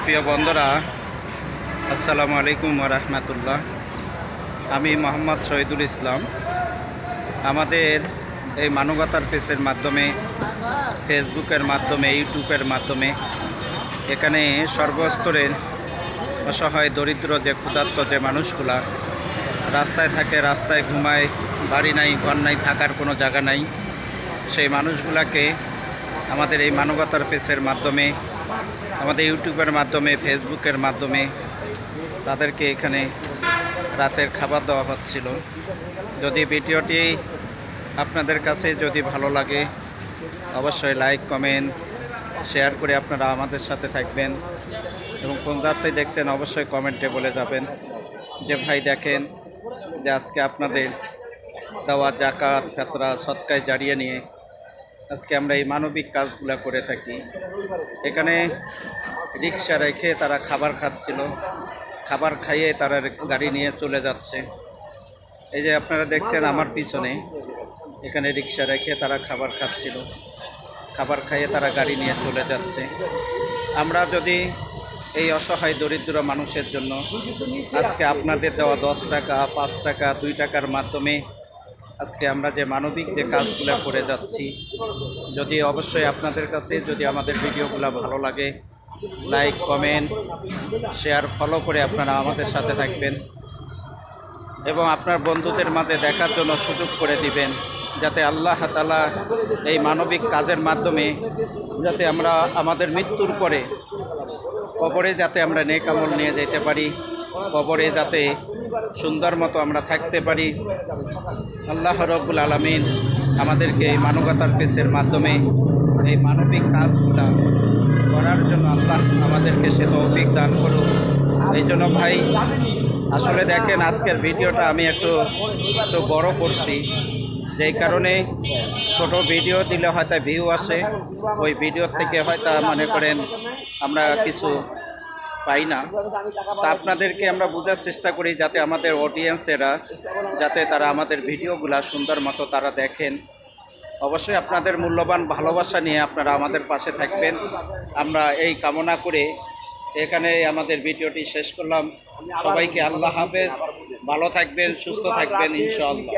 প্রিয় বন্ধুরা, আসসালামু আলাইকুম ওয়া রাহমাতুল্লাহ। আমি মোহাম্মদ শহীদুল ইসলাম। আমাদের এই মানবতার পেজের মাধ্যমে, ফেসবুকের মাধ্যমে, ইউটিউবের মাধ্যমে এখানে সর্বস্তরের অসহায় দরিদ্র যে ক্ষুধার্ত যে মানুষগুলা রাস্তায় থাকে, রাস্তায় ঘুমায়, বাড়ি নাই, ঘর নাই, থাকার কোনো জায়গা নাই, সেই মানুষগুলাকে আমাদের এই মানবতার পেজের মাধ্যমে, আমাদের ইউটিউবের মাধ্যমে, ফেসবুকের মাধ্যমে তাদেরকে এখানে রাতের খাবার দেওয়া হচ্ছিল। যদি ভিডিওটি আপনাদের কাছে যদি ভালো লাগে, অবশ্যই লাইক, কমেন্ট, শেয়ার করে আপনারা আমাদের সাথে থাকবেন এবং কোন রাতে দেখছেন অবশ্যই কমেন্টে বলে যাবেন যে ভাই দেখেন যে আজকে আপনাদের দেওয়া জাকাত, ফেতরা, সদকায় জারিয়ে নিয়ে আজকে আমরা এই মানবিক কাজগুলো করে থাকি। এখানে রিক্সা রেখে তারা খাবার খাচ্ছিল, খাবার খাইয়ে তারা গাড়ি নিয়ে চলে যাচ্ছে। এই যে আপনারা দেখছেন আমার পিছনে, এখানে রিক্সা রেখে তারা খাবার খাচ্ছিল, খাবার খাইয়ে তারা গাড়ি নিয়ে চলে যাচ্ছে। আমরা যদি এই অসহায় দরিদ্র মানুষের জন্য আজকে আপনাদের দেওয়া 10 টাকা, 5 টাকা, 2 টাকার মাধ্যমে আজকে আমরা যে মানবিক যে কাজগুলো করে যাচ্ছি, যদি অবশ্যই আপনাদের কাছে যদি আমাদের ভিডিওগুলো ভালো লাগে, লাইক, কমেন্ট, শেয়ার, ফলো করে আপনারা আমাদের সাথে থাকবেন এবং আপনার বন্ধুদের মাঝে দেখার জন্য সুযোগ করে দিবেন, যাতে আল্লাহ তাআলা এই মানবিক কাজের মাধ্যমে যাতে আমরা আমাদের মৃত্যুর পরে কবরে যাতে আমরা নেক আমল নিয়ে যেতে পারি, কবরে যাতে সুন্দর মতো আমরা থাকতে পারি। আল্লাহ রাব্বুল আলামিন আমাদেরকে এই মানবতার পেজের মাধ্যমে এই মানবিক কাজগুলা করার জন্য আল্লাহ আমাদেরকে সে তৌফিক দান করুক। এই জন্য ভাই আসলে দেখেন আজকের ভিডিওটা আমি একটু বড় করছি, যেই কারণে ছোট ভিডিও দিলে হয়তো ভিউ আসে, ওই ভিডিওর থেকে হয়তো মনে করেন আমরা কিছু পাই না। তা আপনাদেরকে আমরা বোঝার চেষ্টা করি যাতে আমাদের অডিয়েন্সেরা যাতে তারা আমাদের ভিডিওগুলা সুন্দর মতো তারা দেখেন। অবশ্যই আপনাদের মূল্যবান ভালোবাসা নিয়ে আপনারা আমাদের পাশে থাকবেন, আমরা এই কামনা করে এখানে আমাদের ভিডিওটি শেষ করলাম। সবাইকে আল্লাহ হাফেজ, ভালো থাকবেন, সুস্থ থাকবেন ইনশাআল্লাহ।